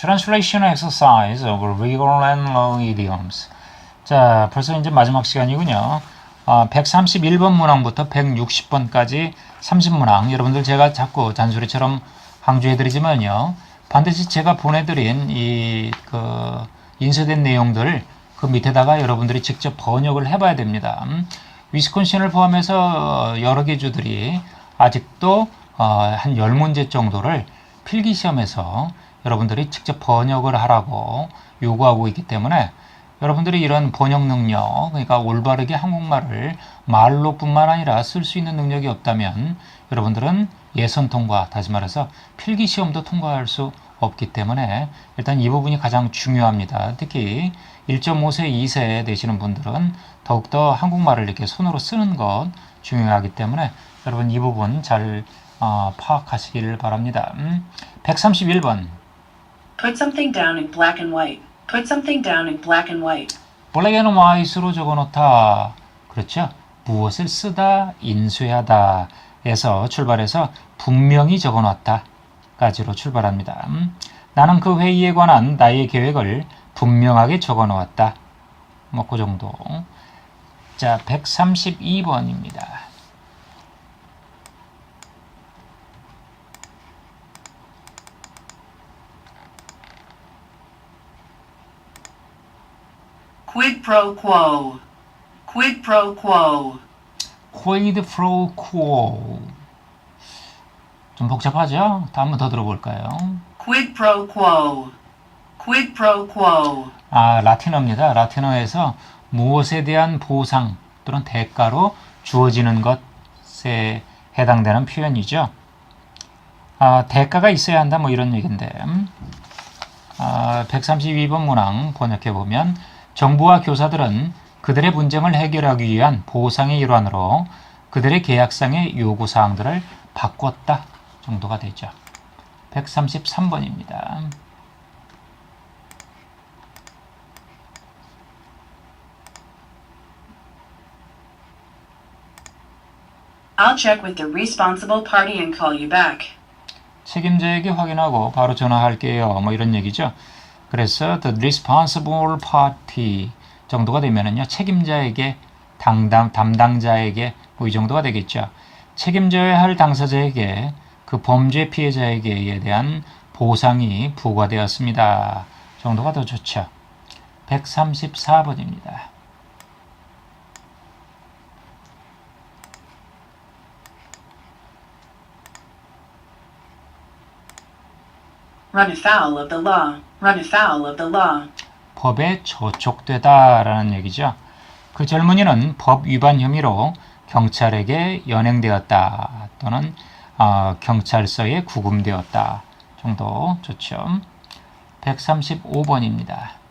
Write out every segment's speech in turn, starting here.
Translation exercise of regular and long idioms. 자, 벌써 이제 마지막 시간이군요. 131번 문항부터 160번까지 30문항. 여러분들 제가 자꾸 잔소리처럼 강조해드리지만요. 반드시 제가 보내드린 인쇄된 내용들 그 밑에다가 여러분들이 직접 번역을 해봐야 됩니다. 위스콘신을 포함해서 여러 개 주들이 아직도 한 10문제 정도를 필기시험에서 여러분들이 직접 번역을 하라고 요구하고 있기 때문에 여러분들이 이런 번역 능력, 그러니까 올바르게 한국말을 말로뿐만 아니라 쓸 수 있는 능력이 없다면 여러분들은 예선 통과, 다시 말해서 필기시험도 통과할 수 없기 때문에 일단 이 부분이 가장 중요합니다. 특히 1.5세, 2세 되시는 분들은 더욱더 한국말을 이렇게 손으로 쓰는 것 중요하기 때문에 여러분 이 부분 잘 파악하시길 바랍니다. 131번. Put something down in black and white. Put something down in black and white. 블랙 앤 화이트로 적어놓다. 그렇죠? 무엇을 쓰다, 인쇄하다 에서 출발해서 분명히 적어놨다 까지로 출발합니다. 나는 그 회의에 관한 나의 계획을 분명하게 적어놓았다. 뭐 그 정도. 자, 132번입니다. Quid pro quo. Quid pro quo. quid pro quo. 좀 복잡하죠? 한 번 더 들어볼까요? Quid pro quo. Quid pro quo. 라틴어입니다. 라틴어에서 무엇에 대한 보상 또는 대가로 주어지는 것에 해당되는 표현이죠. 대가가 있어야 한다 뭐 이런 얘기인데 132번 문항 번역해보면 정부와 교사들은 그들의 분쟁을 해결하기 위한 보상의 일환으로 그들의 계약상의 요구사항들을 바꿨다 정도가 되죠. 133번입니다. I'll check with the responsible party and call you back. 책임자에게 확인하고 바로 전화할게요. 뭐 이런 얘기죠. 그래서 the responsible party 정도가 되면은요. 책임자에게 담당자에게 뭐 이 정도가 되겠죠. 책임져야 할 당사자에게 그 범죄 피해자에게에 대한 보상이 부과되었습니다. 정도가 더 좋죠. 134번입니다. Run afoul of the law. Run afoul of the law. 법에 저촉되다라는 얘기죠. 그 젊은이는 법 위반 혐의로 경찰에게 연행되었다 또는 경찰서에 구금되었다 정도 좋죠. 135번입니다.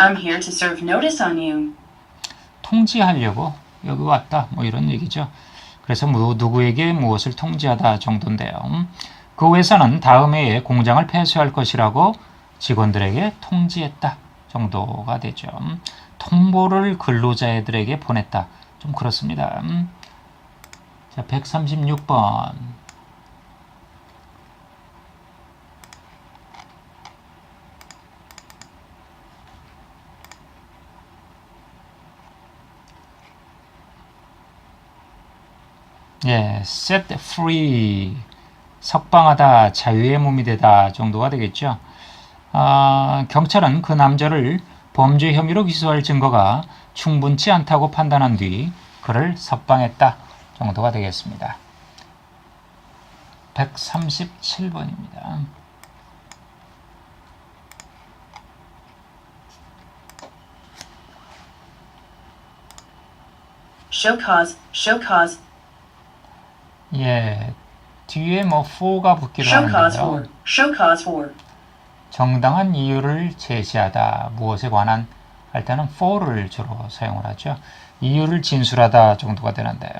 I'm here to serve notice on you. 통지하려고 여기 왔다 뭐 이런 얘기죠. 그래서 누구에게 무엇을 통지하다 정도인데요. 그 회사는 다음 해에 공장을 폐쇄할 것이라고 직원들에게 통지했다 정도가 되죠. 통보를 근로자들에게 보냈다. 좀 그렇습니다. 자, 136번. set free, 석방하다, 자유의 몸이 되다 정도가 되겠죠. 경찰은 그 남자를 범죄 혐의로 기소할 증거가 충분치 않다고 판단한 뒤 그를 석방했다 정도가 되겠습니다. 137번입니다. Show cause. Show cause. 뒤에 뭐 for가 붙기도 Show cause 하는데요. for. Show cause for. 정당한 이유를 제시하다, 무엇에 관한 할 때는 for를 주로 사용을 하죠. 이유를 진술하다 정도가 되는데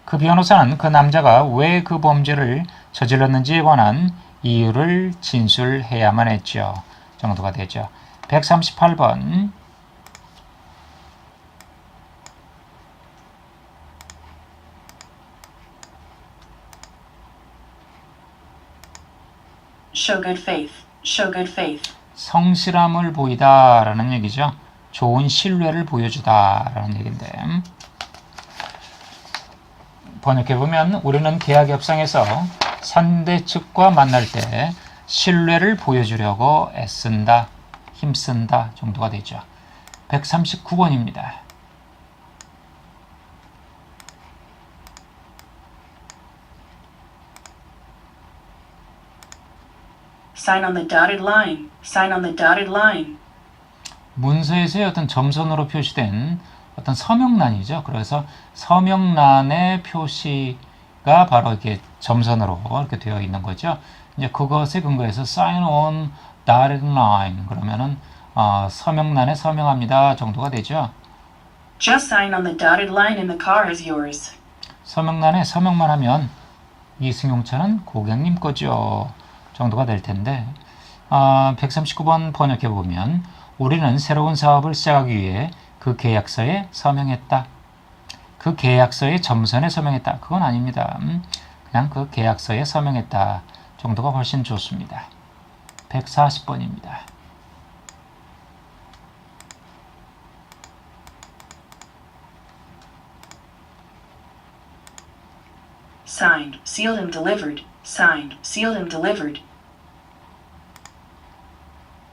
그 변호사는 그 남자가 왜 그 범죄를 저질렀는지에 관한 이유를 진술해야만 했죠. 정도가 되죠. 138번. Show good faith. Show good faith. 성실함을 보이다 라는 얘기죠. 좋은 신뢰를 보여주다 라는 얘기인데, 번역해보면 우리는 계약 협상에서 상대 측과 만날 때 신뢰를 보여주려고 애쓴다, 힘쓴다 정도가 되죠. 139번입니다. Sign on the dotted line. Sign on the dotted line. 문서에서의 어떤 점선으로 표시된 어떤 서명란이죠. 그래서 서명란의 표시가 바로 이렇게 점선으로 이렇게 되어 있는 거죠. 이제 그것에 근거해서 sign on dotted line 그러면은 서명란에 서명합니다 정도가 되죠. Just sign on the dotted line and the car is yours. 서명란에 서명만 하면 이승용차는 고객님 거죠 정도가 될 텐데, 139번 번역해 보면 우리는 새로운 사업을 시작하기 위해 그 계약서에 서명했다. 그 계약서에 점선에 서명했다. 그건 아닙니다. 그냥 그 계약서에 서명했다 정도가 훨씬 좋습니다. 140번입니다. Signed, sealed and delivered. Signed, sealed and delivered.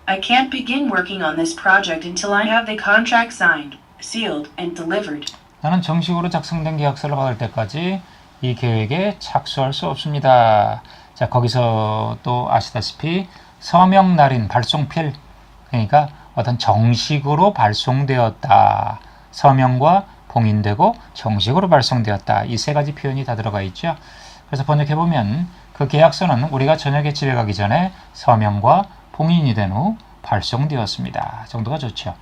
I can't begin working on this project until I have the contract signed, sealed and delivered. 나는 정식으로 작성된 계약서를 받을 때까지 이 계획에 착수할 수 없습니다. 자, 거기서 또 아시다시피 서명날인 발송필, 그러니까 어떤 정식으로 발송되었다. 서명과 봉인되고 정식으로 발송되었다. 이 세 가지 표현이 다 들어가 있죠. 그래서 번역해보면 그 계약서는 우리가 저녁에 집에 가기 전에 서명과 봉인이 된 후 발송되었습니다. 정도가 좋죠.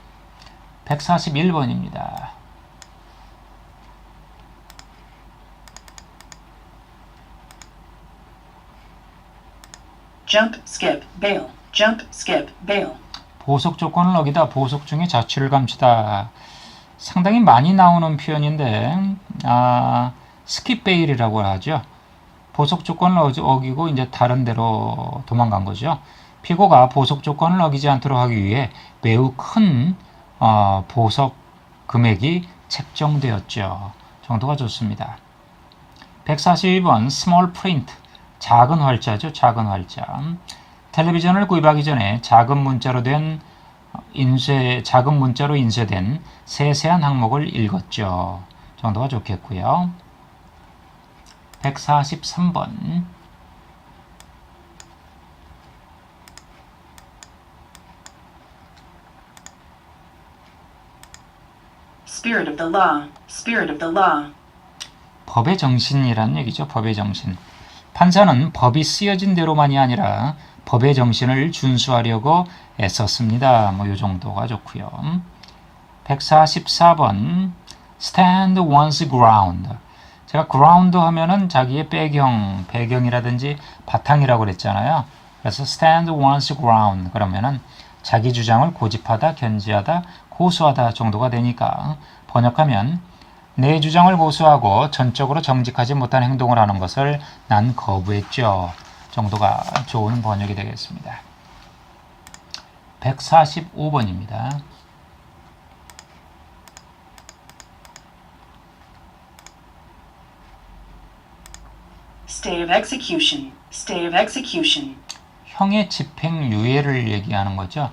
141번입니다. Jump, skip, bail. Jump, skip, bail. 보석 조건을 어기다, 보석 중에 자취를 감추다. 상당히 많이 나오는 표현인데, 스킵 베일이라고 하죠. 보석 조건을 어기고 이제 다른 데로 도망간 거죠. 피고가 보석 조건을 어기지 않도록 하기 위해 매우 큰 보석 금액이 책정되었죠. 정도가 좋습니다. 142번 small print, 작은 활자죠. 작은 활자. 텔레비전을 구입하기 전에 작은 문자로 인쇄된 세세한 항목을 읽었죠. 정도가 좋겠고요. 143번. Spirit of the law. Spirit of the law. 법의 정신이라는 얘기죠. 법의 정신. 판사는 법이 쓰여진 대로만이 아니라 법의 정신을 준수하려고 애썼습니다. 뭐 이 정도가 좋고요. 144번. Stand one's ground. 제가 ground 하면은 자기의 배경이라든지 바탕이라고 그랬잖아요. 그래서 stand one's ground 그러면은 자기 주장을 고집하다, 견지하다, 고수하다 정도가 되니까 번역하면 내 주장을 고수하고 전적으로 정직하지 못한 행동을 하는 것을 난 거부했죠. 정도가 좋은 번역이 되겠습니다. 145번입니다. Stay of execution. Stay of execution. 형의 집행유예를 얘기하는 거죠.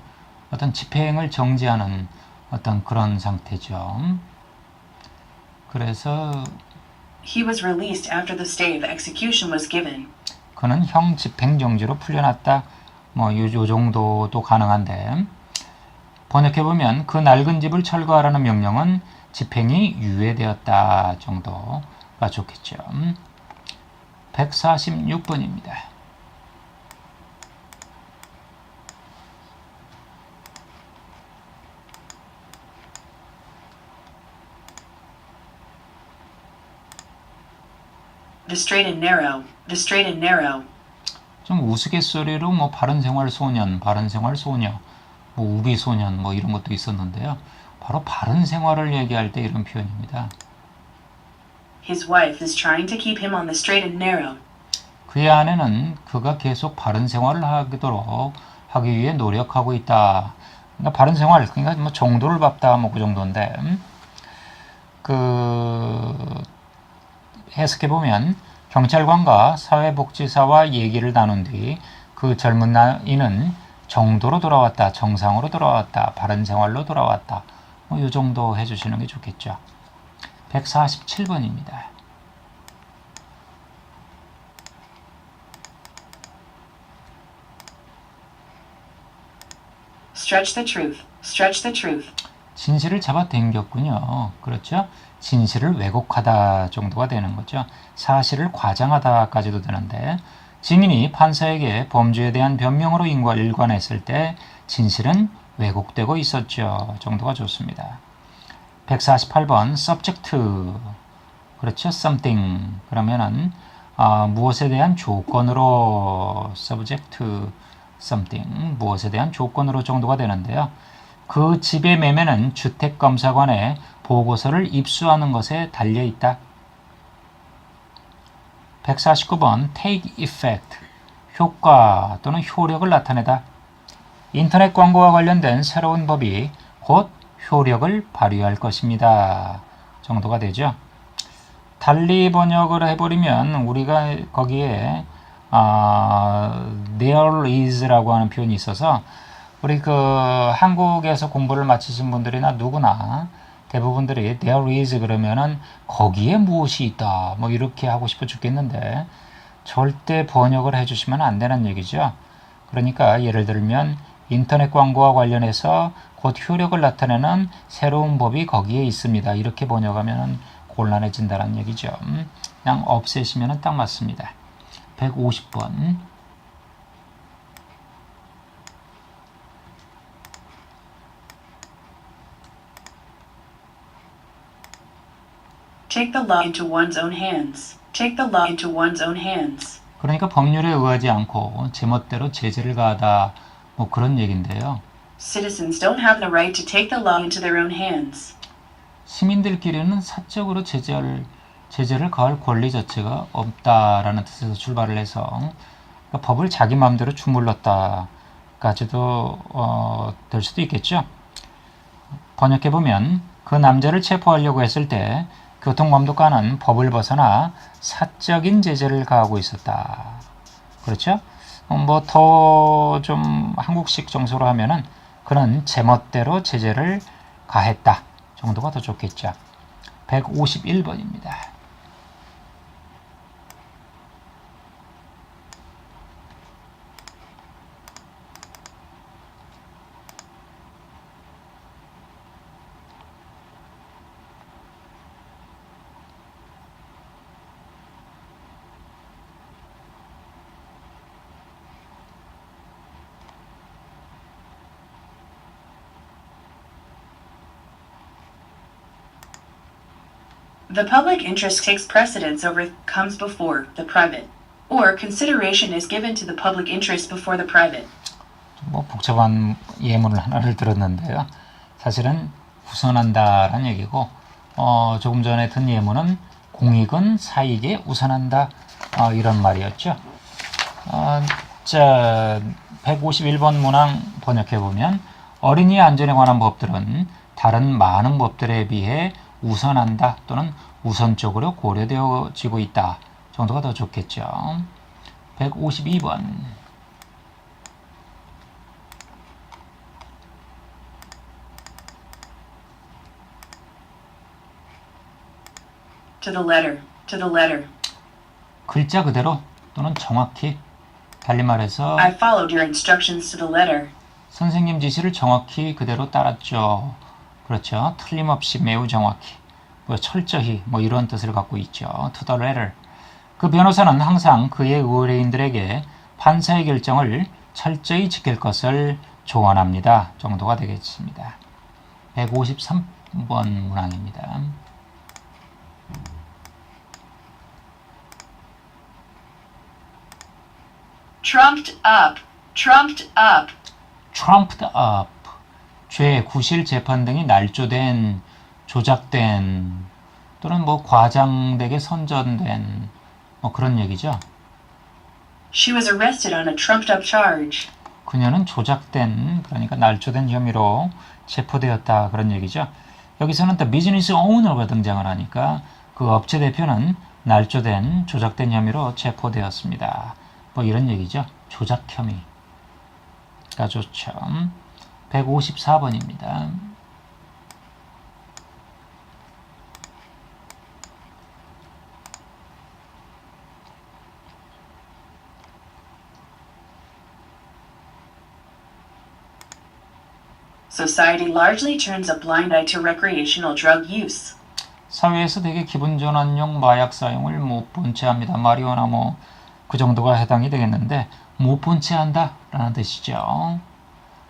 어떤 집행을 정지하는 어떤 그런 상태죠. 그래서 He was released after the stay of execution was given. 그는 형 집행정지로 풀려났다. 뭐 요 정도도 가능한데, 번역해보면 그 낡은 집을 철거하라는 명령은 집행이 유예되었다 정도가 좋겠죠. 146번입니다. The straight and narrow. The straight and narrow. 좀 우스갯소리로 뭐 바른생활 소년, 바른생활 소녀 뭐 우비소년 뭐 이런 것도 있었는데요. 바로 바른 생활을 얘기할 때 이런 표현입니다. His wife is trying to keep him on the straight and narrow. 그의 아내는 그가 계속 바른 생활을 하도록 하기 위해 노력하고 있다. 그러니까 바른 생활, 그러니까 뭐 정도를 밟다 뭐 그 정도인데, 그 해석해 보면 경찰관과 사회복지사와 얘기를 나눈 뒤 그 젊은 나이는 정도로 돌아왔다, 정상으로 돌아왔다, 바른 생활로 돌아왔다. 뭐 이 정도 해주시는 게 좋겠죠. 147번입니다. Stretch the truth. Stretch the truth. 진실을 잡아당겼군요. 그렇죠? 진실을 왜곡하다 정도가 되는 거죠. 사실을 과장하다까지도 되는데 증인이 판사에게 범죄에 대한 변명으로 일관했을 때 진실은 왜곡되고 있었죠. 정도가 좋습니다. 148번 subject 그렇죠? something 그러면은 무엇에 대한 조건으로 subject something 무엇에 대한 조건으로 정도가 되는데요. 그 집의 매매는 주택검사관에 보고서를 입수하는 것에 달려있다. 149번 take effect 효과 또는 효력을 나타내다. 인터넷 광고와 관련된 새로운 법이 곧 효력을 발휘할 것입니다. 정도가 되죠. 달리 번역을 해버리면 우리가 거기에 there is라고 하는 표현이 있어서 우리 그 한국에서 공부를 마치신 분들이나 누구나 대부분들이 there is 그러면은 거기에 무엇이 있다 뭐 이렇게 하고 싶어 죽겠는데 절대 번역을 해주시면 안 되는 얘기죠. 그러니까 예를 들면 인터넷 광고와 관련해서 곧 효력을 나타내는 새로운 법이 거기에 있습니다. 이렇게 번역하면 곤란해진다는 얘기죠. 그냥 없애시면 딱 맞습니다. 150번. Take the law into one's own hands. Take the law into one's own hands. 그러니까 법률에 의하지 않고 제멋대로 제재를 가하다 뭐 그런 얘기인데요. Citizens don't have the right to take the law into their own hands. 시민들끼리는 사적으로 제재를 가할 권리 자체가 없다라는 뜻에서 출발을 해서 그러니까 법을 자기 마음대로 주물렀다까지도 될 수도 있겠죠. 번역해보면 그 남자를 체포하려고 했을 때 교통감독관은 법을 벗어나 사적인 제재를 가하고 있었다. 그렇죠? 뭐 더 좀 한국식 정서로 하면은 그는 제멋대로 제재를 가했다 정도가 더 좋겠죠. 151번입니다. The public interest takes precedence comes before the private, or consideration is given to the public interest before the private. 뭐 복잡한 예문을 하나를 들었는데요. 사실은 우선한다라는 얘기고 조금 전에 든 예문은 공익은 사익에 우선한다 이런 말이었죠. 자 151번 문항 번역해보면 어린이 안전에 관한 법들은 다른 많은 법들에 비해 우선한다 또는 우선적으로 고려되어지고 있다 정도가 더 좋겠죠. 152번. To the letter. To the letter. 글자 그대로 또는 정확히 달리 말해서 I followed your instructions to the letter. 선생님 지시를 정확히 그대로 따랐죠. 그렇죠. 틀림없이 매우 정확히 뭐 철저히 뭐 이런 뜻을 갖고 있죠. To the letter. 그 변호사는 항상 그의 의뢰인들에게 판사의 결정을 철저히 지킬 것을 조언합니다. 정도가 되겠습니다. 153번 문항입니다. Trumped up. Trumped up. trumped up 죄, 구실, 재판 등이 날조된, 조작된 또는 뭐 과장되게 선전된 뭐 그런 얘기죠. She was arrested on a trumped-up charge. 그녀는 조작된, 그러니까 날조된 혐의로 체포되었다 그런 얘기죠. 여기서는 또 비즈니스 오너가 등장을 하니까 그 업체 대표는 날조된, 조작된 혐의로 체포되었습니다. 뭐 이런 얘기죠. 조작 혐의가 좋죠. 154번입니다. Society largely turns a blind eye to recreational drug use. 사회에서 되게 기분 전환용 마약 사용을 못 본 채 합니다. 마리오나 뭐 그 정도가 해당이 되겠는데 못 본 채 한다 라는 뜻이죠.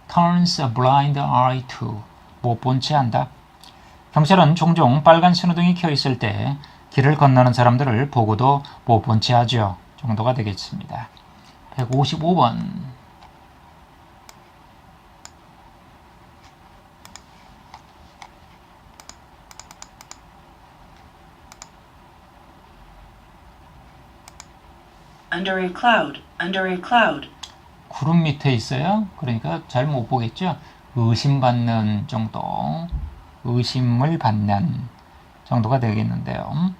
turns a blind eye to 못 본 채 한다. 경찰은 종종 빨간 신호등이 켜 있을 때 길을 건너는 사람들을 보고도 못 본 채 하죠. 정도가 되겠습니다. 155번. Under a cloud, under a cloud. 구름 밑에 있어요. 그러니까 잘 못 보겠죠. 의심받는 정도, 의심을 받는 정도가 되겠는데요.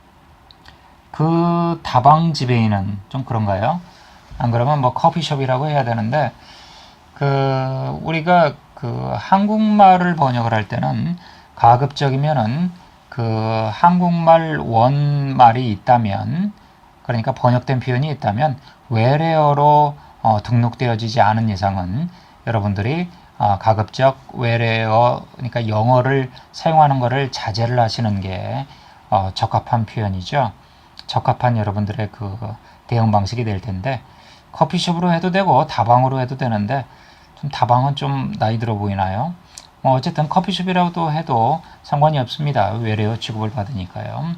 그 다방 지배인은 좀 그런가요? 안 그러면 뭐 커피숍이라고 해야 되는데 그 우리가 그 한국말을 번역을 할 때는 가급적이면은 그 한국말 원말이 있다면 그러니까 번역된 표현이 있다면 외래어로 등록되어지지 않은 이상은 여러분들이 가급적 외래어 그러니까 영어를 사용하는 것을 자제를 하시는 게 적합한 표현이죠. 적합한 여러분들의 그 대응 방식이 될 텐데 커피숍으로 해도 되고 다방으로 해도 되는데 좀 다방은 좀 나이 들어 보이나요? 어쨌든 커피숍이라고 해도 상관이 없습니다. 외래어 취급을 받으니까요.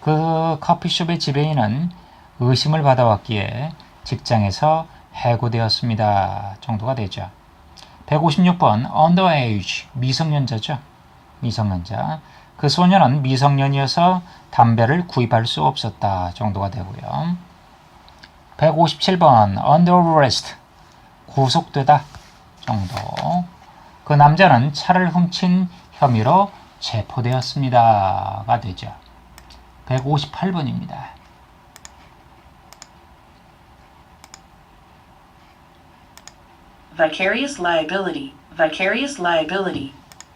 그 커피숍의 지배인은 의심을 받아왔기에 직장에서 해고되었습니다. 정도가 되죠. 156번 underage 미성년자죠. 미성년자. 그 소년은 미성년이어서 담배를 구입할 수 없었다. 정도가 되고요. 157번 under arrest 구속되다. 정도. 그 남자는 차를 훔친 혐의로 체포되었습니다.가 되죠. 158번입니다. Vicarious liability, vicarious liability,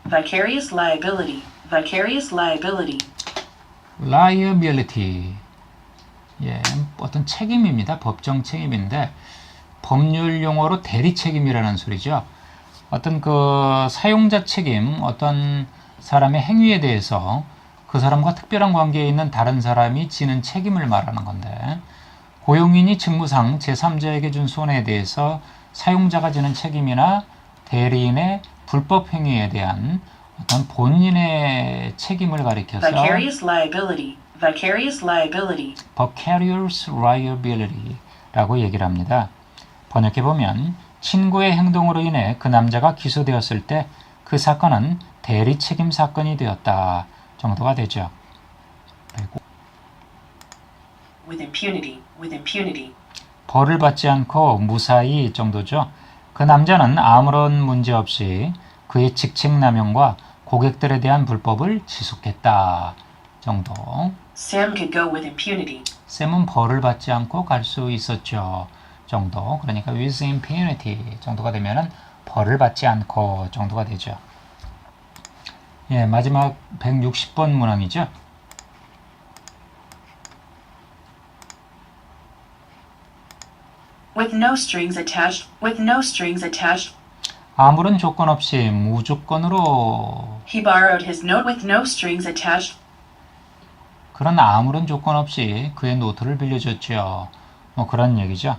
vicarious liability, vicarious liability. liability. 예, 어떤 책임입니다. 법정 책임인데 법률 용어로 대리 책임이라는 소리죠. 어떤 그 사용자 책임, 어떤 사람의 행위에 대해서 그 사람과 특별한 관계에 있는 다른 사람이 지는 책임을 말하는 건데 고용인이 직무상 제3자에게 준 손해에 대해서 사용자가 지는 책임이나 대리인의 불법 행위에 대한 어떤 본인의 책임을 가리켜서 Vicarious liability, vicarious liability. vicarious liability라고 얘기를 합니다. 번역해보면 친구의 행동으로 인해 그 남자가 기소되었을 때 그 사건은 대리 책임 사건이 되었다 정도가 되죠. With impunity, with impunity. 벌을 받지 않고 무사히 정도죠. 그 남자는 아무런 문제 없이 그의 직책남용과 고객들에 대한 불법을 지속했다 정도. Sam could go with impunity. 샘은 벌을 받지 않고 갈 수 있었죠 정도. 그러니까 with impunity 정도가 되면은 벌을 받지 않고 정도가 되죠. 예, 마지막 160번 문항이죠. With no strings attached, with no strings attached. 아무런 조건 없이 무조건으로 He borrowed his note with no strings attached. 그런 아무런 조건 없이 그의 노트를 빌려줬죠. 뭐 그런 얘기죠.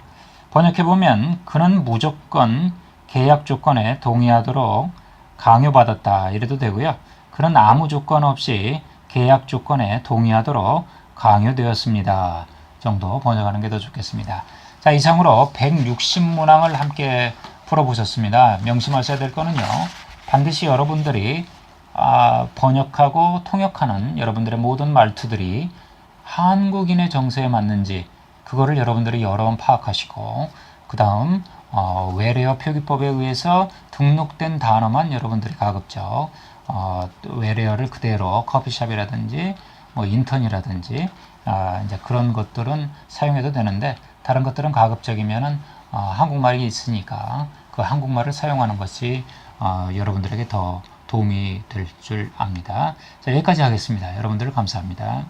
번역해보면 그는 무조건 계약 조건에 동의하도록 강요받았다 이래도 되고요. 그는 아무 조건 없이 계약 조건에 동의하도록 강요되었습니다. 정도 번역하는 게 더 좋겠습니다. 자, 이상으로 160문항을 함께 풀어보셨습니다. 명심하셔야 될 거는요. 반드시 여러분들이 번역하고 통역하는 여러분들의 모든 말투들이 한국인의 정서에 맞는지 그거를 여러분들이 여러 번 파악하시고 그 다음 외래어 표기법에 의해서 등록된 단어만 여러분들이 가급적 외래어를 그대로 커피숍이라든지 뭐 인턴이라든지 이제 그런 것들은 사용해도 되는데 다른 것들은 가급적이면은 한국말이 있으니까 그 한국말을 사용하는 것이 여러분들에게 더 도움이 될 줄 압니다. 자, 여기까지 하겠습니다. 여러분들 감사합니다.